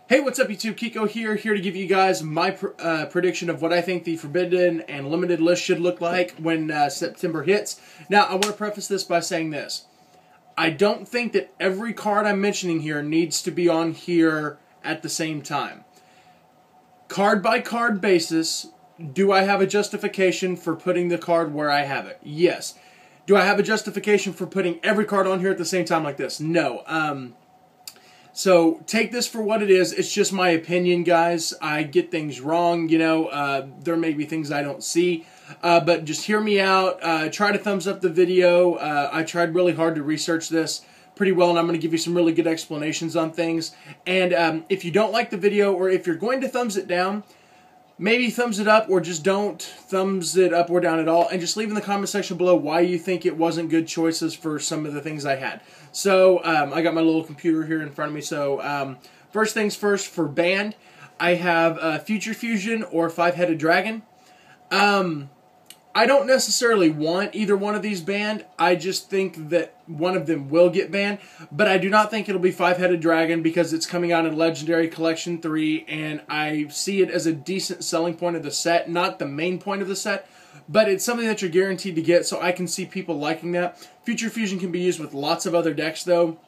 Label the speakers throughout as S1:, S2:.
S1: Hey, what's up YouTube? Kiko here to give you guys my prediction of what I think the Forbidden and Limited list should look like when September hits. Now, I want to preface this by saying this. I don't think that every card I'm mentioning here needs to be on here at the same time. Card by card basis, do I have a justification for putting the card where I have it? Yes. Do I have a justification for putting every card on here at the same time like this? No. So take this for what it is. It's just my opinion, guys. I get things wrong, you know. There may be things I don't see. But just hear me out. Try to thumbs up the video. I tried really hard to research this pretty well, and I'm going to give you some really good explanations on things. And if you don't like the video, or if you're going to thumbs it down, maybe thumbs it up, or just don't thumbs it up or down at all, and just leave in the comment section below why you think it wasn't good choices for some of the things I had. So, I got my little computer here in front of me, so first things first, for band, I have Future Fusion or Five-Headed Dragon. I don't necessarily want either one of these banned. I just think that one of them will get banned. But I do not think it'll be Five-Headed Dragon because it's coming out in Legendary Collection 3. And I see it as a decent selling point of the set. Not the main point of the set. But it's something that you're guaranteed to get. So I can see people liking that. Future Fusion can be used with lots of other decks though.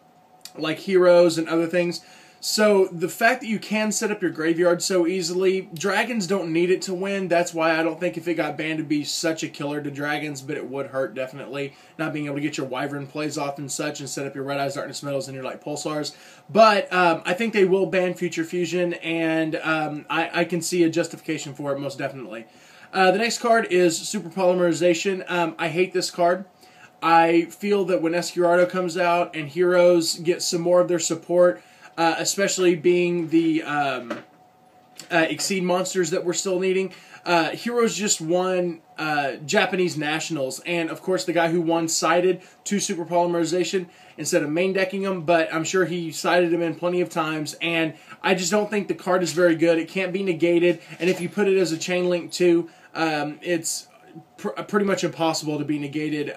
S1: Like Heroes and other things. So, the fact that you can set up your graveyard so easily, Dragons don't need it to win. That's why I don't think if it got banned it'd be such a killer to Dragons, but it would hurt, definitely. Not being able to get your Wyvern plays off and such and set up your Red Eyes, Darkness Metals, and your like Pulsars. But, I think they will ban Future Fusion, and I can see a justification for it, most definitely. The next card is Super Polymerization. I hate this card. I feel that when Escurado comes out and Heroes get some more of their support, especially being the Exceed monsters that we're still needing. Heroes just won Japanese Nationals, and of course the guy who won sided to Super Polymerization instead of main decking him, but I'm sure he sided him in plenty of times, and I just don't think the card is very good. It can't be negated, and if you put it as a chain link too, it's pretty much impossible to be negated.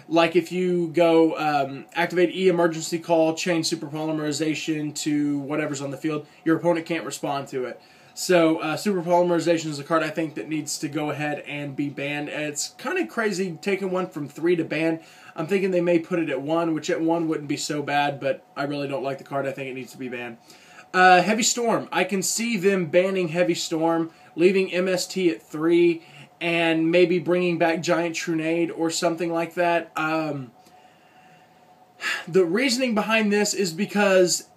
S1: Like if you go activate emergency call, change Super Polymerization to whatever's on the field, your opponent can't respond to it. So Super Polymerization is a card I think that needs to go ahead and be banned. And it's kind of crazy taking one from 3 to ban. I'm thinking they may put it at 1, which at 1 wouldn't be so bad, but I really don't like the card. I think it needs to be banned. Heavy Storm. I can see them banning Heavy Storm, leaving MST at 3, and maybe bringing back Giant Trunade or something like that. The reasoning behind this is because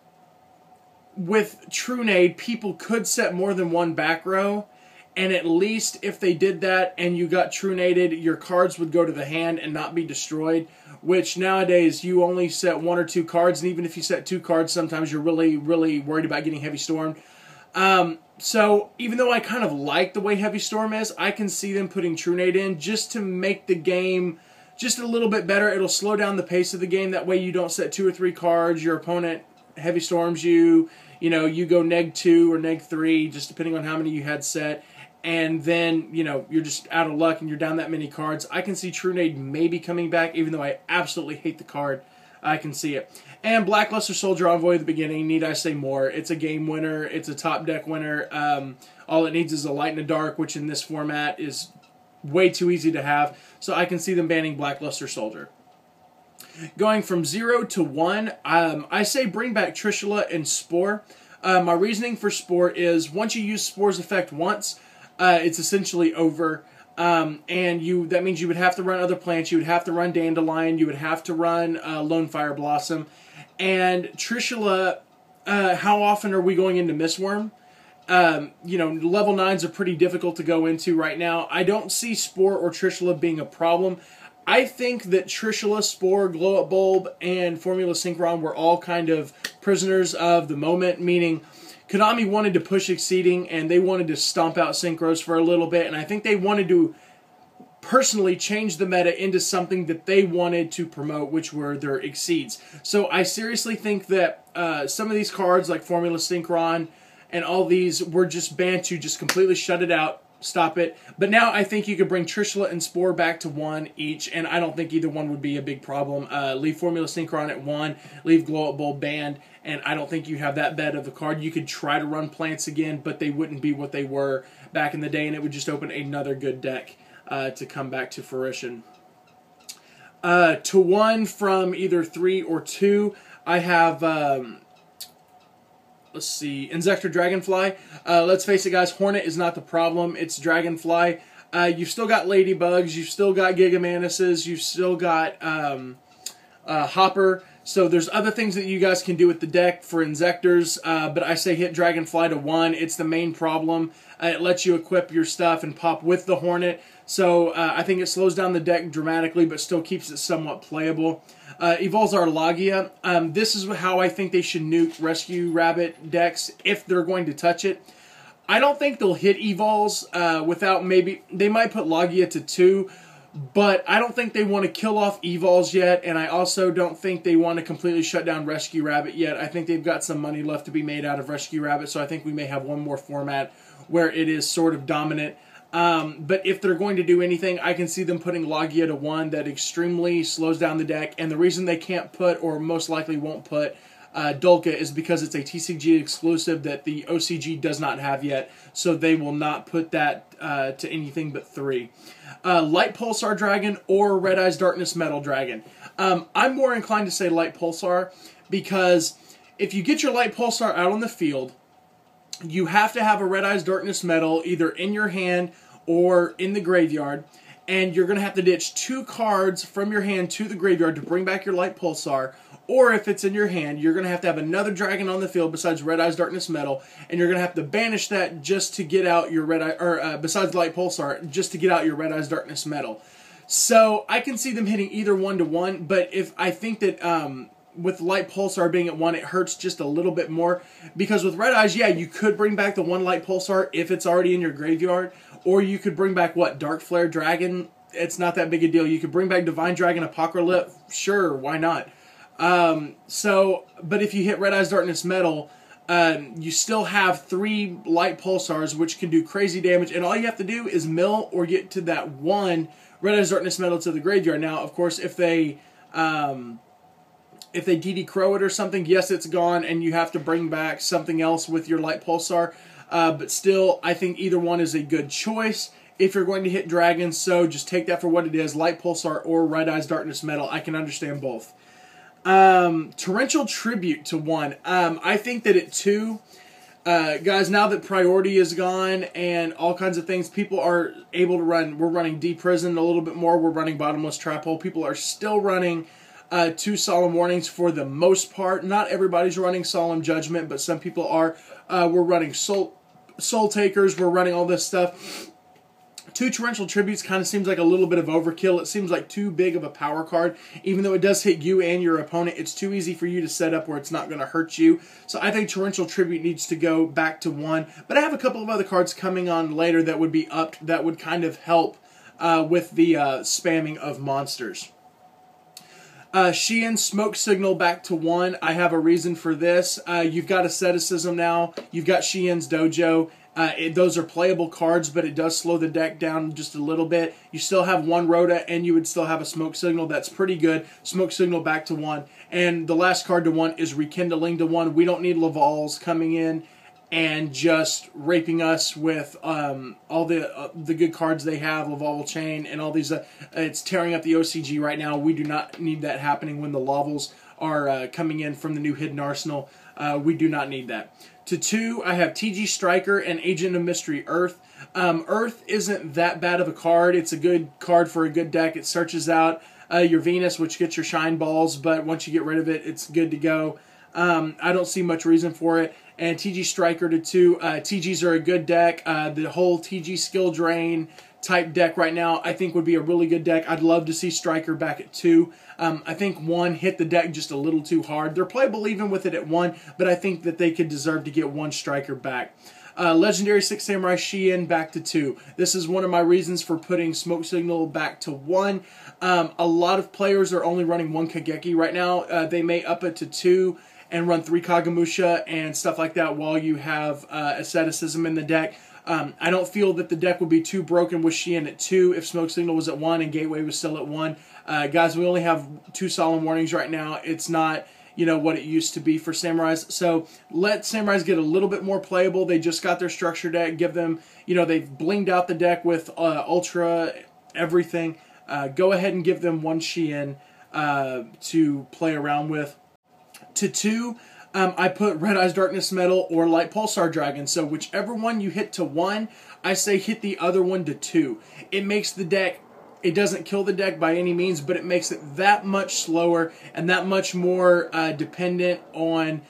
S1: with Trunade, people could set more than one back row, and at least if they did that and you got Trunaded, your cards would go to the hand and not be destroyed, which nowadays you only set 1 or 2 cards, and even if you set 2 cards, sometimes you're really, really worried about getting Heavy Stormed. So, even though I kind of like the way Heavy Storm is, I can see them putting Trunade in just to make the game just a little bit better. It'll slow down the pace of the game. That way you don't set 2 or 3 cards. Your opponent Heavy Storms you. You know, you go -2 or -3, just depending on how many you had set. And then, you know, you're just out of luck and you're down that many cards. I can see Trunade maybe coming back, even though I absolutely hate the card. I can see it. And Blackluster Soldier Envoy at the beginning, need I say more? It's a game winner. It's a top deck winner. All it needs is a Light in the Dark, which in this format is way too easy to have. So I can see them banning Blackluster Soldier. Going from 0 to 1, I say bring back Trishula and Spore. My reasoning for Spore is once you use Spore's effect once, it's essentially over. And that means you would have to run other plants, you would have to run Dandelion, you would have to run Lone Fire Blossom. And Trishula, how often are we going into Mistworm? You know, level 9s are pretty difficult to go into right now. I don't see Spore or Trishula being a problem. I think that Trishula, Spore, Glow Up Bulb, and Formula Synchron were all kind of prisoners of the moment, meaning Konami wanted to push Exceeding, and they wanted to stomp out Synchros for a little bit, and I think they wanted to personally change the meta into something that they wanted to promote, which were their Exceeds. So I seriously think that some of these cards, like Formula Synchron and all these, were just banned to just completely shut it out, stop it. But now I think you could bring Trishula and Spore back to 1 each, and I don't think either one would be a big problem. Leave Formula Synchron at 1, leave Glow Up Bulb banned, and I don't think you have that bad of a card. You could try to run plants again, but they wouldn't be what they were back in the day, and it would just open another good deck to come back to fruition. To 1 from either 3 or 2, I have, let's see, Insector Dragonfly. Let's face it, guys, Hornet is not the problem. It's Dragonfly. You've still got Ladybugs. You've still got Gigamanuses. You've still got Hopper. So there's other things that you guys can do with the deck for Insectors, but I say hit Dragonfly to 1. It's the main problem. It lets you equip your stuff and pop with the Hornet. So I think it slows down the deck dramatically, but still keeps it somewhat playable. Evolves Arlagia. This is how I think they should nuke Rescue Rabbit decks if they're going to touch it. I don't think they'll hit Evols without maybe... They might put Lagia to 2, but I don't think they want to kill off Evols yet, and I also don't think they want to completely shut down Rescue Rabbit yet. I think they've got some money left to be made out of Rescue Rabbit, so I think we may have one more format where it is sort of dominant. But if they're going to do anything, I can see them putting Lagia to 1. That extremely slows down the deck, and the reason they can't put, or most likely won't put, Dolka is because it's a TCG exclusive that the OCG does not have yet, so they will not put that to anything but 3. Light Pulsar Dragon or Red Eyes Darkness Metal Dragon. I'm more inclined to say Light Pulsar because if you get your Light Pulsar out on the field, you have to have a Red Eyes Darkness Metal either in your hand or in the graveyard, and you're going to have to ditch 2 cards from your hand to the graveyard to bring back your Light Pulsar. Or if it's in your hand, you're going to have another dragon on the field besides Red Eyes Darkness Metal, and you're going to have to banish that just to get out your Red Eye, or besides Light Pulsar, just to get out your Red Eyes Darkness Metal. So I can see them hitting either 1 to 1, but if I think that with Light Pulsar being at 1, it hurts just a little bit more, because with Red Eyes, yeah, you could bring back the 1 Light Pulsar if it's already in your graveyard, or you could bring back what, Dark Flare Dragon. It's not that big a deal. You could bring back Divine Dragon Apocalypse. Sure, why not? But if you hit Red Eyes Darkness Metal, you still have 3 Light Pulsars, which can do crazy damage, and all you have to do is mill or get to that 1 Red Eyes Darkness Metal to the graveyard. Now, of course, if they DD Crow it or something, yes, it's gone, and you have to bring back something else with your Light Pulsar, but still, I think either one is a good choice if you're going to hit dragons, so just take that for what it is, Light Pulsar or Red Eyes Darkness Metal. I can understand both. Torrential Tribute to 1. I think that at 2, guys, now that priority is gone and all kinds of things, people are able to run. We're running D-Prison a little bit more. We're running Bottomless Trap Hole. People are still running 2 Solemn Warnings for the most part. Not everybody's running Solemn Judgment, but some people are. We're running Soul Takers. We're running all this stuff. 2 Torrential Tributes kind of seems like a little bit of overkill. It seems like too big of a power card. Even though it does hit you and your opponent, it's too easy for you to set up where it's not going to hurt you. So I think Torrential Tribute needs to go back to 1. But I have a couple of other cards coming on later that would be upped that would kind of help with the spamming of monsters. Sheehan Smoke Signal back to 1. I have a reason for this. You've got Asceticism now. You've got Sheehan's Dojo. Those are playable cards, but it does slow the deck down just a little bit. You still have 1 Rhoda, and you would still have a Smoke Signal. That's pretty good. Smoke Signal back to 1. And the last card to 1 is Rekindling to 1. We don't need Laval's coming in and just raping us with all the good cards they have, Laval Chain, and all these. It's tearing up the OCG right now. We do not need that happening when the Lavals are coming in from the new Hidden Arsenal. We do not need that. To 2, I have TG Striker and Agent of Mystery Earth. Earth isn't that bad of a card. It's a good card for a good deck. It searches out your Venus, which gets your Shine Balls, but once you get rid of it, it's good to go. I don't see much reason for it. And TG Striker to 2. TGs are a good deck. The whole TG Skill Drain type deck right now, I think would be a really good deck. I'd love to see Striker back at 2. I think 1 hit the deck just a little too hard. They're playable even with it at 1, but I think that they could deserve to get 1 Striker back. Legendary Six Samurai Sheehan back to 2. This is one of my reasons for putting Smoke Signal back to 1. A lot of players are only running 1 Kageki right now. They may up it to 2 and run 3 Kagamusha and stuff like that while you have Asceticism in the deck. I don't feel that the deck would be too broken with Sheehan at 2 if Smoke Signal was at 1 and Gateway was still at 1. Guys, we only have 2 Solemn Warnings right now. It's not what it used to be for Samurais. So let Samurais get a little bit more playable. They just got their structure deck. Give them, they've blinged out the deck with Ultra, everything. Go ahead and give them one Shein to play around with. To 2, I put Red Eyes Darkness Metal or Light Pulsar Dragon. So whichever one you hit to 1, I say hit the other one to 2. It makes the deck, it doesn't kill the deck by any means, but it makes it that much slower and that much more dependent on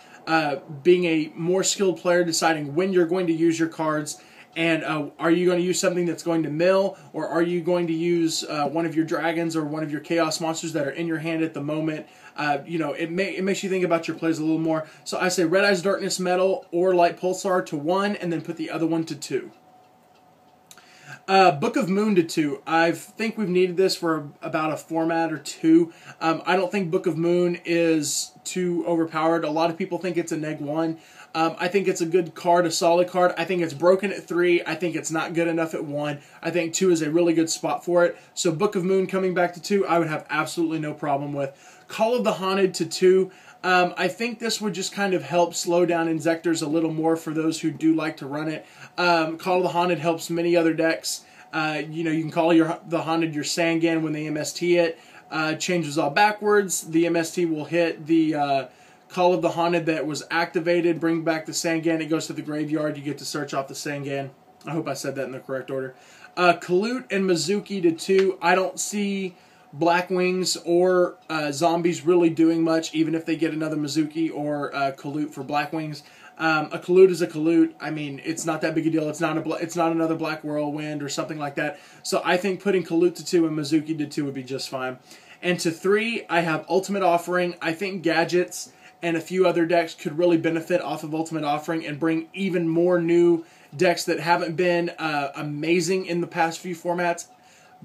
S1: being a more skilled player, deciding when you're going to use your cards. And are you going to use something that's going to mill, or are you going to use one of your dragons or one of your chaos monsters that are in your hand at the moment? It makes you think about your plays a little more. So I say Red Eyes Darkness Metal or Light Pulsar to 1, and then put the other one to 2. Book of Moon to 2. I think we've needed this for about a format or 2. I don't think Book of Moon is too overpowered. A lot of people think it's a -1. I think it's a good card, a solid card. I think it's broken at 3. I think it's not good enough at 1. I think 2 is a really good spot for it. So Book of Moon coming back to 2, I would have absolutely no problem with. Call of the Haunted to 2. I think this would just kind of help slow down Inzectors a little more for those who do like to run it. Call of the Haunted helps many other decks. You can call the Haunted your Sangan when they MST it. Changes all backwards. The MST will hit the Call of the Haunted that was activated, bring back the Sangan, it goes to the graveyard, you get to search off the Sangan. I hope I said that in the correct order. Kalut and Mizuki to 2. I don't see Black Wings or zombies really doing much, even if they get another Mizuki or Kalut for Black Wings. A Kalut is a Kalut. I mean, it's not that big a deal. It's not another Black Whirlwind or something like that. So I think putting Kalut to 2 and Mizuki to 2 would be just fine. And to 3, I have Ultimate Offering. I think Gadgets and a few other decks could really benefit off of Ultimate Offering and bring even more new decks that haven't been amazing in the past few formats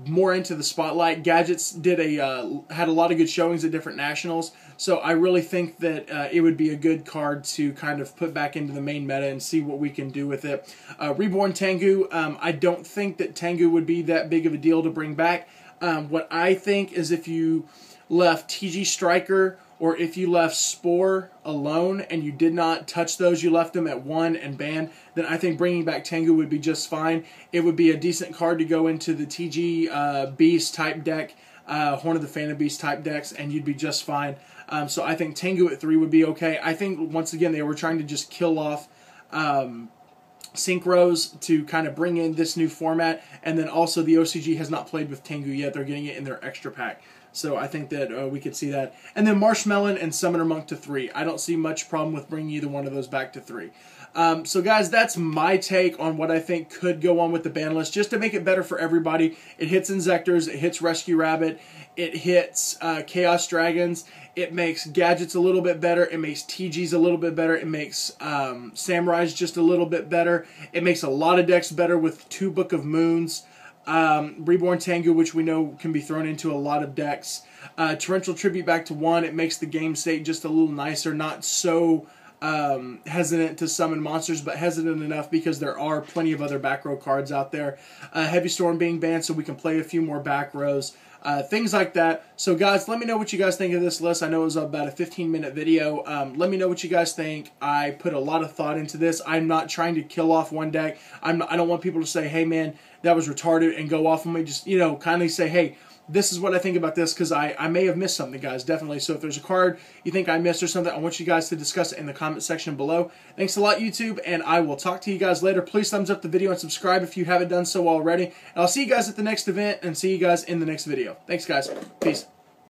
S1: more into the spotlight. Gadgets had a lot of good showings at different nationals, so I really think that it would be a good card to kind of put back into the main meta and see what we can do with it. Reborn Tengu, I don't think that Tengu would be that big of a deal to bring back. What I think is if you left TG Striker or if you left Spore alone and you did not touch those, you left them at 1 and banned, then I think bringing back Tengu would be just fine. It would be a decent card to go into the TG Beast type deck, Horn of the Phantom Beast type decks, and you'd be just fine. So I think Tengu at 3 would be okay. I think, once again, they were trying to just kill off Synchros to kind of bring in this new format, and then also the OCG has not played with Tengu yet. They're getting it in their extra pack. So I think that we could see that. And then Marshmelon and Summoner Monk to 3. I don't see much problem with bringing either one of those back to 3. So guys, that's my take on what I think could go on with the ban list, just to make it better for everybody. It hits Inzectors, it hits Rescue Rabbit, it hits Chaos Dragons, it makes Gadgets a little bit better, it makes TGs a little bit better, it makes Samurais just a little bit better, it makes a lot of decks better with 2 Book of Moons, Reborn Tengu, which we know can be thrown into a lot of decks. Torrential Tribute back to 1, it makes the game state just a little nicer, not so hesitant to summon monsters, but hesitant enough because there are plenty of other back row cards out there. Heavy Storm being banned so we can play a few more back rows. Things like that. So guys, let me know what you guys think of this list. I know it was about a 15-minute video. Let me know what you guys think. I put a lot of thought into this. I'm not trying to kill off one deck. I don't want people to say, hey man, that was retarded, and go off on me. Just, kindly say, hey, this is what I think about this, because I may have missed something, guys, definitely. So if there's a card you think I missed or something, I want you guys to discuss it in the comment section below. Thanks a lot, YouTube, and I will talk to you guys later. Please thumbs up the video and subscribe if you haven't done so already. And I'll see you guys at the next event and see you guys in the next video. Thanks, guys. Peace.